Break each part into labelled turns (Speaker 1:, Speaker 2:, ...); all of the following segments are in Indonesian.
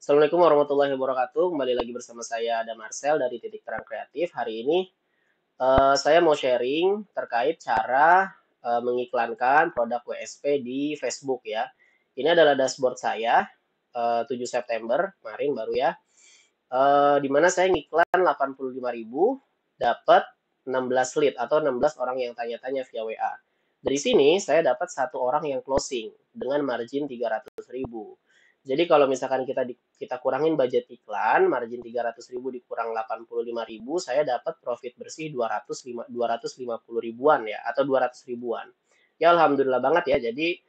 Speaker 1: Assalamualaikum warahmatullahi wabarakatuh. Kembali lagi bersama saya ada Marcel dari Titik Terang Kreatif. Hari ini saya mau sharing terkait cara mengiklankan produk WSP di Facebook ya. Ini adalah dashboard saya 7 September kemarin baru ya. Di mana saya ngiklan 85.000 dapat 16 lead atau 16 orang yang tanya-tanya via WA. Dari sini saya dapat satu orang yang closing dengan margin 300.000. Jadi kalau misalkan kita kurangin budget iklan, margin 300.000 dikurang 85.000, saya dapat profit bersih 250 ribuan ya, atau 200 ribuan. Ya alhamdulillah banget ya. Jadi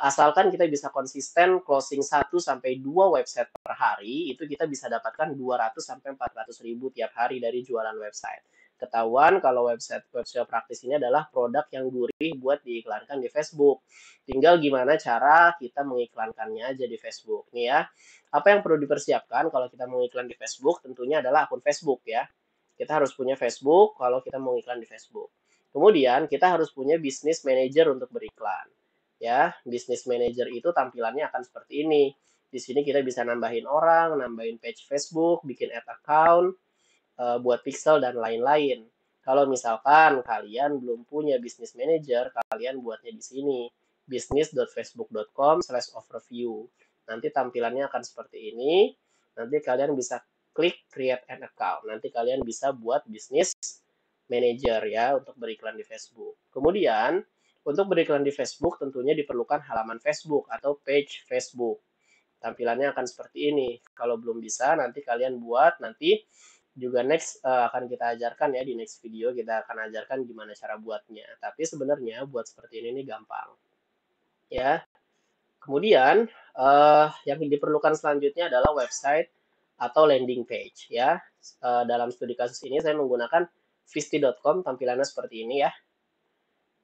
Speaker 1: asalkan kita bisa konsisten closing 1 sampai 2 website per hari, itu kita bisa dapatkan 200 sampai 400 ribu tiap hari dari jualan website. Ketahuan kalau website praktis ini adalah produk yang gurih buat diiklankan di Facebook. Tinggal gimana cara kita mengiklankannya aja di Facebook. Nih ya, apa yang perlu dipersiapkan kalau kita mau iklan di Facebook? Tentunya adalah akun Facebook ya. Kita harus punya Facebook kalau kita mau iklan di Facebook. Kemudian kita harus punya business manager untuk beriklan. Ya, business manager itu tampilannya akan seperti ini. Di sini kita bisa nambahin orang, nambahin page Facebook, bikin add account, buat pixel dan lain-lain. Kalau misalkan kalian belum punya business manager, kalian buatnya di sini business.facebook.com/overview. Nanti tampilannya akan seperti ini. Nanti kalian bisa klik create an account. Nanti kalian bisa buat business manager ya untuk beriklan di Facebook. Kemudian untuk beriklan di Facebook tentunya diperlukan halaman Facebook atau page Facebook. Tampilannya akan seperti ini. Kalau belum bisa nanti kalian buat, nanti juga next akan kita ajarkan ya, di next video kita akan ajarkan gimana cara buatnya. Tapi sebenarnya buat seperti ini gampang ya. Kemudian yang diperlukan selanjutnya adalah website atau landing page ya. Dalam studi kasus ini saya menggunakan visti.com, tampilannya seperti ini ya.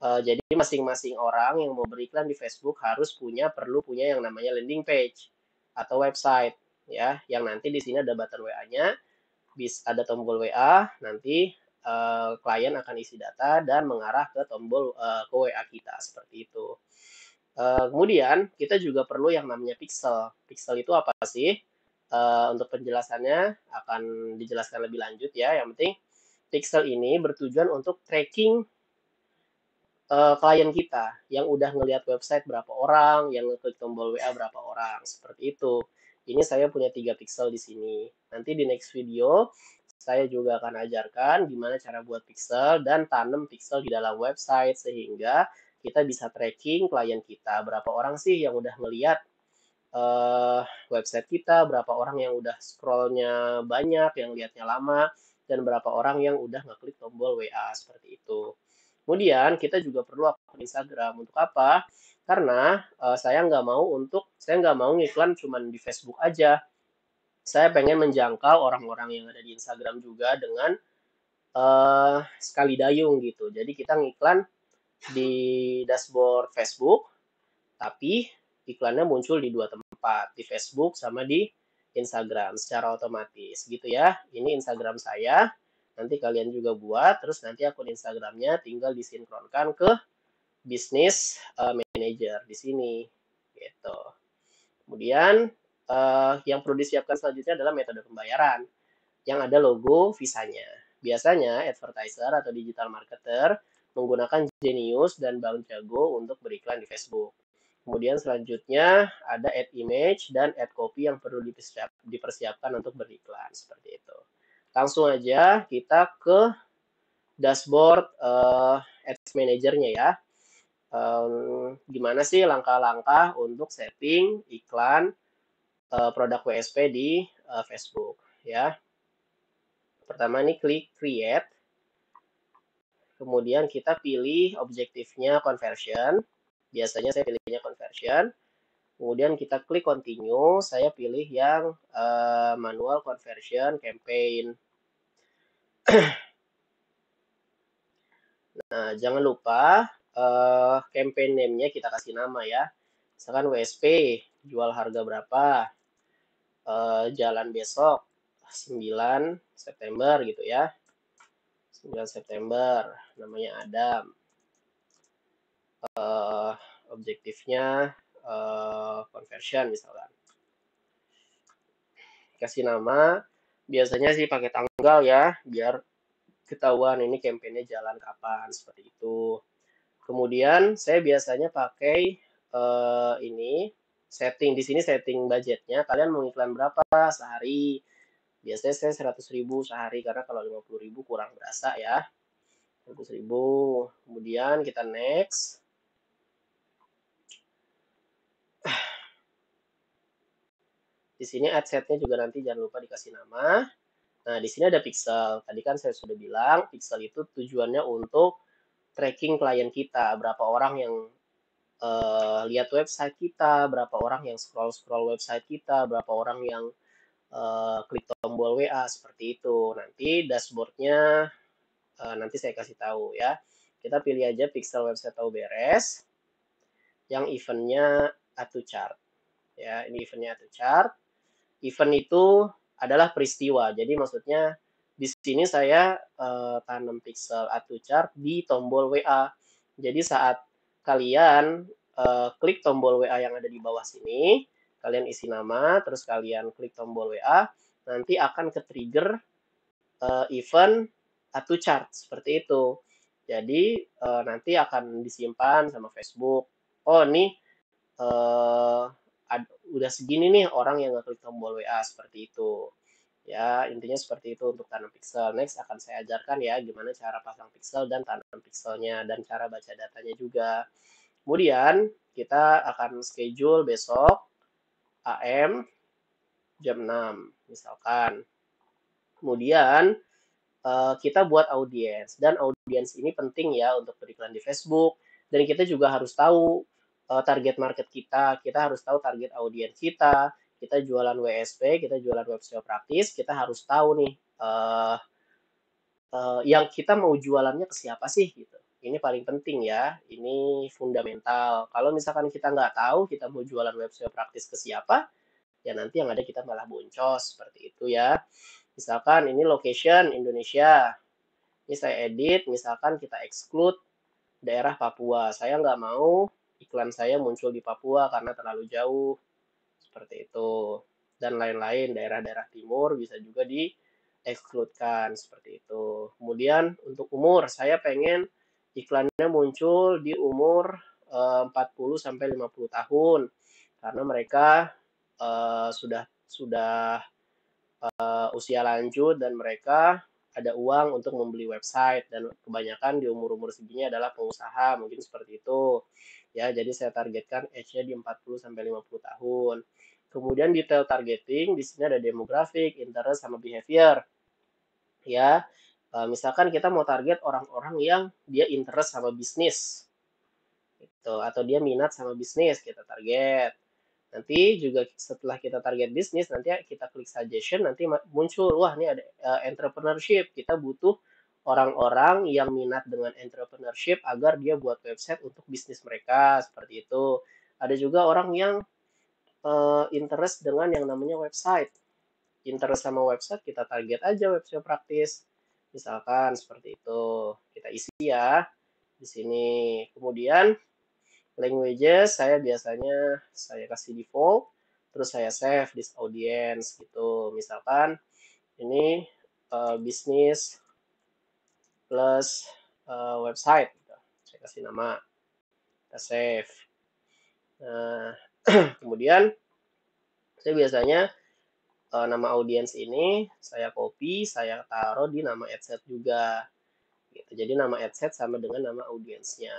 Speaker 1: Jadi masing-masing orang yang mau beriklan di Facebook perlu punya yang namanya landing page atau website ya, yang nanti di sini ada button WA-nya, ada tombol WA, nanti klien akan isi data dan mengarah ke tombol ke WA kita seperti itu. Kemudian kita juga perlu yang namanya pixel. Pixel itu apa sih? Untuk penjelasannya akan dijelaskan lebih lanjut ya. Yang penting pixel ini bertujuan untuk tracking klien kita yang udah ngelihat website berapa orang, yang ngeklik tombol WA berapa orang, seperti itu. Ini saya punya 3 pixel di sini. Nanti di next video saya juga akan ajarkan gimana cara buat pixel dan tanam pixel di dalam website sehingga kita bisa tracking klien kita, berapa orang sih yang udah ngelihat website kita, berapa orang yang udah scrollnya banyak, yang lihatnya lama, dan berapa orang yang udah ngeklik tombol WA seperti itu. Kemudian kita juga perlu akun Instagram. Untuk apa? Karena saya nggak mau ngiklan cuma di Facebook aja. Saya pengen menjangkau orang-orang yang ada di Instagram juga dengan sekali dayung gitu. Jadi kita ngiklan di dashboard Facebook, tapi iklannya muncul di 2 tempat, di Facebook sama di Instagram secara otomatis gitu ya. Ini Instagram saya. Nanti kalian juga buat, terus nanti akun Instagramnya tinggal disinkronkan ke bisnis manager di sini gitu. Kemudian yang perlu disiapkan selanjutnya adalah metode pembayaran yang ada logo visanya. Biasanya advertiser atau digital marketer menggunakan Genius dan Bang Jago untuk beriklan di Facebook. Kemudian selanjutnya ada ad image dan ad copy yang perlu dipersiapkan untuk beriklan seperti itu. Langsung aja kita ke dashboard ads manajernya ya. Gimana sih langkah-langkah untuk setting iklan produk WSP di Facebook ya. Pertama ini klik create, kemudian kita pilih objektifnya conversion, biasanya saya pilihnya conversion, kemudian kita klik continue, saya pilih yang manual conversion campaign. Nah, jangan lupa campaign name-nya kita kasih nama ya. Misalkan WSP, jual harga berapa, jalan besok 9 September gitu ya. 9 September, namanya Adam. Objektifnya conversion misalkan. Kasih nama, biasanya sih pakai tanggal ya, biar ketahuan ini kampanye jalan kapan, seperti itu. Kemudian saya biasanya pakai ini setting di sini setting budgetnya. Kalian mau iklan berapa sehari? Biasanya saya 100.000 sehari karena kalau 50.000 kurang berasa ya. 100.000. Kemudian kita next. Di sini ad setnya juga nanti jangan lupa dikasih nama. Nah, di sini ada pixel. Tadi kan saya sudah bilang, pixel itu tujuannya untuk tracking klien kita, berapa orang yang lihat website kita, berapa orang yang scroll-scroll website kita, berapa orang yang klik tombol WA, seperti itu. Nanti dashboardnya nanti saya kasih tahu ya. Kita pilih aja pixel website tahu beres, yang eventnya add to chart. Ya, ini eventnya add to chart. Event itu adalah peristiwa. Jadi maksudnya di sini saya tanam pixel add to chart di tombol WA. Jadi saat kalian klik tombol WA yang ada di bawah sini, kalian isi nama, terus kalian klik tombol WA, nanti akan ke-trigger event add to chart seperti itu. Jadi nanti akan disimpan sama Facebook. Oh, ini udah segini nih orang yang ngeklik tombol WA, seperti itu. Ya, intinya seperti itu untuk tanam pixel. Next akan saya ajarkan ya gimana cara pasang pixel dan tanam pixelnya dan cara baca datanya juga. Kemudian kita akan schedule besok AM jam 6 misalkan. Kemudian kita buat audiens dan audiens ini penting ya untuk beriklan di Facebook dan kita juga harus tahu target market kita harus tahu target audiens kita jualan WSP, kita jualan web SEO praktis, kita harus tahu nih yang kita mau jualannya ke siapa sih gitu. Ini paling penting ya, ini fundamental. Kalau misalkan kita nggak tahu kita mau jualan web SEO praktis ke siapa, ya nanti yang ada kita malah boncos seperti itu ya. Misalkan ini location Indonesia, ini saya edit, misalkan kita exclude daerah Papua. Saya nggak mau iklan saya muncul di Papua karena terlalu jauh, seperti itu. Dan lain-lain, daerah-daerah timur bisa juga di-excludekan, seperti itu. Kemudian untuk umur, saya pengen iklannya muncul di umur 40-50 tahun. Karena mereka sudah usia lanjut dan mereka ada uang untuk membeli website dan kebanyakan di umur-umur segini adalah pengusaha, mungkin seperti itu. Ya, jadi saya targetkan age-nya di 40-50 tahun. Kemudian detail targeting, di sini ada demografik, interest sama behavior. Ya, misalkan kita mau target orang-orang yang dia interest sama bisnis. Gitu, atau dia minat sama bisnis, kita target. Nanti juga setelah kita target bisnis, nanti kita klik suggestion, nanti muncul, wah ini ada entrepreneurship. Kita butuh orang-orang yang minat dengan entrepreneurship agar dia buat website untuk bisnis mereka, seperti itu. Ada juga orang yang interest dengan yang namanya website. Interest sama website, kita target aja website praktis. Misalkan seperti itu. Kita isi ya di sini. Kemudian languages saya biasanya saya kasih default, terus saya save this audience gitu. Misalkan ini bisnis plus website gitu. Saya kasih nama, kita save. Nah, kemudian saya biasanya nama audiens ini saya copy, saya taruh di nama adset juga. Gitu. Jadi nama adset sama dengan nama audiensnya.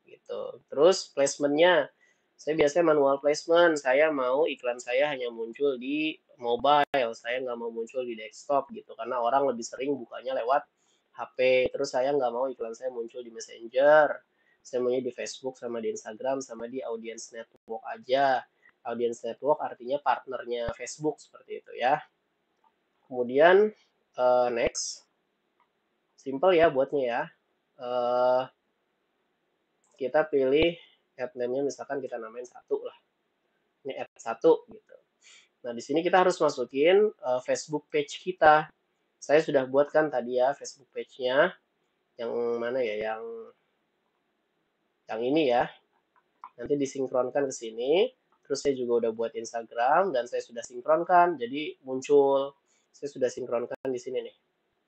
Speaker 1: Gitu. Terus placementnya, saya biasanya manual placement. Saya mau iklan saya hanya muncul di mobile, saya nggak mau muncul di desktop gitu, karena orang lebih sering bukanya lewat HP. Terus saya nggak mau iklan saya muncul di Messenger. Saya maunya di Facebook sama di Instagram sama di audience network aja. Audience network artinya partnernya Facebook seperti itu ya. Kemudian next, simple ya buatnya ya. Kita pilih ad name-nya misalkan kita namain 1 lah. Ini ad 1 gitu. Nah, di sini kita harus masukin Facebook page kita. Saya sudah buat kan tadi ya Facebook page-nya. Yang mana ya? Yang ini ya. Nanti disinkronkan ke sini. Terus saya juga udah buat Instagram dan saya sudah sinkronkan, jadi muncul. Saya sudah sinkronkan di sini nih.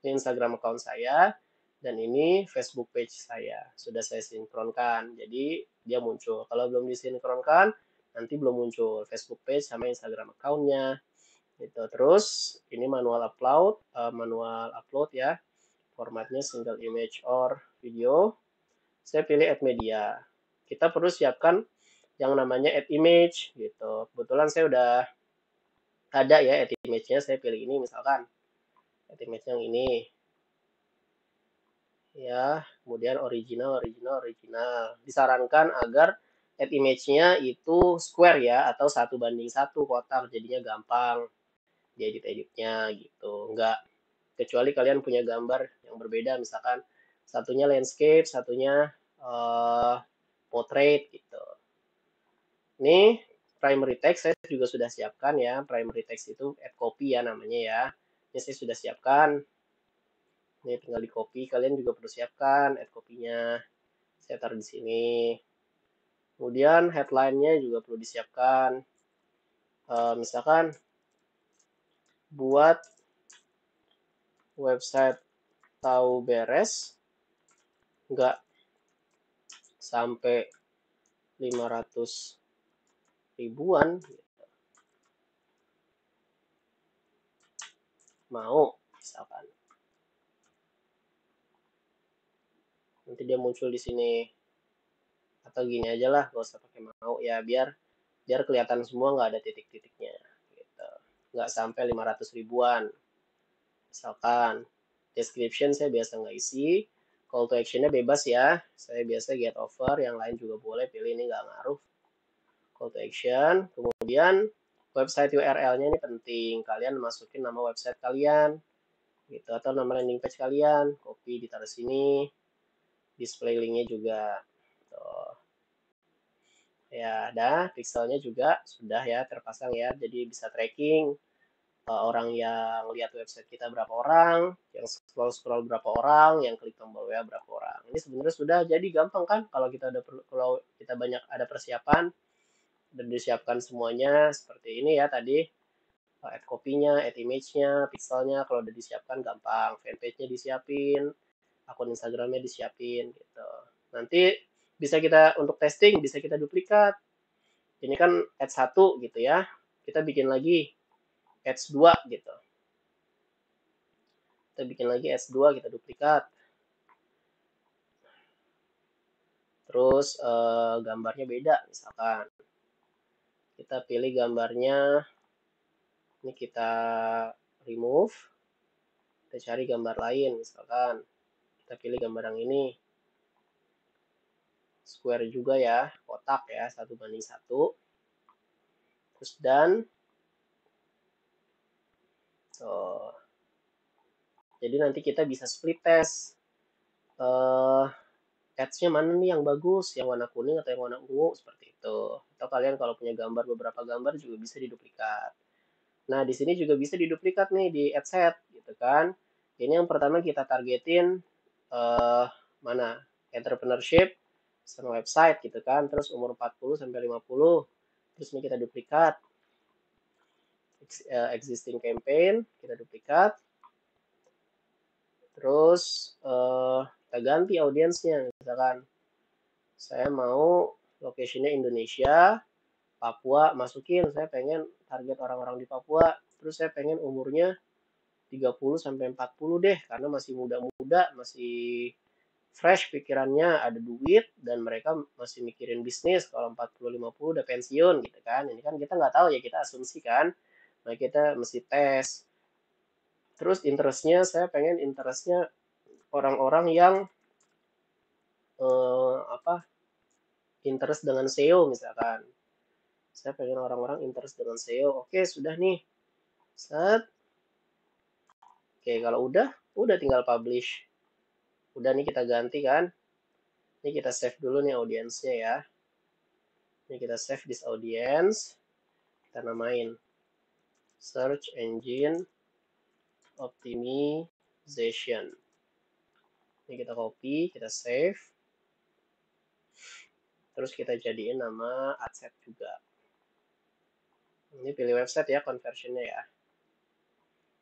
Speaker 1: Ini Instagram account saya dan ini Facebook page saya. Sudah saya sinkronkan, jadi dia muncul. Kalau belum disinkronkan, nanti belum muncul Facebook page sama Instagram account-nya. Gitu. Terus ini manual upload ya. Formatnya single image or video. Saya pilih add media. Kita perlu siapkan yang namanya add image gitu. Kebetulan saya udah ada ya add image-nya, saya pilih ini misalkan. Add image yang ini. Ya, kemudian original. Disarankan agar add image-nya itu square ya atau 1:1 kotak, jadinya gampang diedit-editnya gitu. Enggak kecuali kalian punya gambar yang berbeda, misalkan satunya landscape, satunya portrait gitu. Ini primary text saya juga sudah siapkan ya. Primary text itu add copy ya namanya ya. Ini saya sudah siapkan. Ini tinggal di copy. Kalian juga perlu siapkan add copy-nya. Saya taruh di sini. Kemudian headline-nya juga perlu disiapkan. Misalkan buat website tahu beres nggak sampai 500 ribuan mau misalkan nanti dia muncul di sini atau gini aja lah gak usah pakai mau ya biar kelihatan semua nggak ada titik-titiknya gitu. Nggak sampai 500 ribuan misalkan. Description saya biasa nggak isi, call to actionnya bebas ya, saya biasa get over, yang lain juga boleh pilih, ini nggak ngaruh. Call to action, kemudian website URL-nya ini penting, kalian masukin nama website kalian gitu atau nama landing page kalian, copy ditaruh sini, display linknya juga tuh. Ya, dah pixelnya juga sudah ya terpasang ya, jadi bisa tracking orang yang lihat website kita berapa orang, yang scroll berapa orang, yang klik tombol WA berapa orang. Ini sebenarnya sudah jadi gampang kan kalau kita ada kalau kita banyak ada persiapan dan disiapkan semuanya seperti ini ya tadi. Add copy-nya, add image-nya, pixelnya kalau udah disiapkan gampang, fanpage-nya disiapin, akun Instagram-nya disiapin gitu. Nanti bisa kita untuk testing bisa kita duplikat. Ini kan add 1 gitu ya. Kita bikin lagi add 2 gitu. Kita bikin lagi S2, kita duplikat. Terus gambarnya beda, misalkan. Kita pilih gambarnya, ini kita remove. Kita cari gambar lain, misalkan. Kita pilih gambar yang ini. Square juga ya, kotak ya, 1:1. Terus dan. So, jadi nanti kita bisa split test. Ads-nya mana nih yang bagus, yang warna kuning atau yang warna ungu, seperti itu. Atau kalian kalau punya gambar, beberapa gambar juga bisa diduplikat. Nah, di sini juga bisa diduplikat nih di ad set, gitu kan. Ini yang pertama kita targetin mana? Entrepreneurship sama website gitu kan. Terus umur 40 sampai 50. Terus ini kita duplikat. Existing campaign, kita duplikat. Terus kita ganti audiensnya, misalkan saya mau location-nya Indonesia, Papua, masukin saya pengen target orang-orang di Papua, terus saya pengen umurnya 30 sampai 40 deh karena masih muda-muda, masih fresh pikirannya, ada duit dan mereka masih mikirin bisnis. Kalau 40 50 udah pensiun gitu kan. Ini kan kita nggak tahu ya, kita asumsi kan. Nah, kita mesti tes. Terus interestnya saya pengen interestnya orang-orang yang interest dengan SEO misalkan. Saya pengen orang-orang interest dengan SEO. Oke, sudah nih. Set. Oke, kalau udah tinggal publish. Udah nih kita ganti kan. Ini kita save dulu nih audiensnya ya. Ini kita save this audience. Kita namain search engine optimization. Ini kita copy, kita save. Terus kita jadiin nama ad set juga. Ini pilih website ya, conversionnya ya.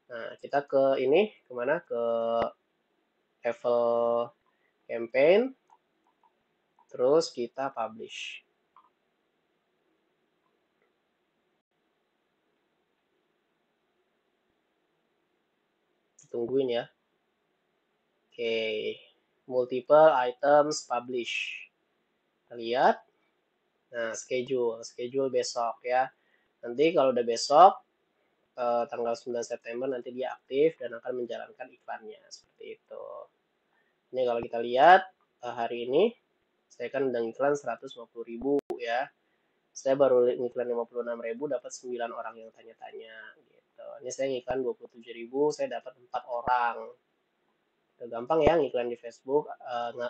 Speaker 1: Nah, kita ke ini, kemana? Ke level campaign, terus kita publish. Tungguin ya. Oke, multiple items publish. Kita lihat. Nah, schedule besok ya. Nanti kalau udah besok, tanggal 9 September nanti dia aktif dan akan menjalankan iklannya. Seperti itu. Ini kalau kita lihat hari ini, saya kan udah iklan 150.000 ya. Saya baru ngiklan 56.000 dapat 9 orang yang tanya-tanya gitu. Ini saya ngiklan 27.000, saya dapat 4 orang. Udah gampang ya ngiklan di Facebook,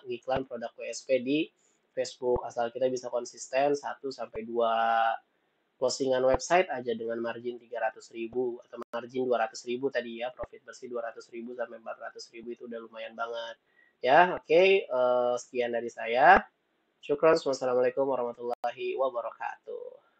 Speaker 1: ngiklan produk WSP di Facebook asal kita bisa konsisten 1 sampai 2 closingan website aja dengan margin 300.000 atau margin 200.000 tadi ya, profit bersih 200.000 sampai 400.000 itu udah lumayan banget. Ya, oke, sekian dari saya. Syukron. Wassalamualaikum warahmatullahi wabarakatuh.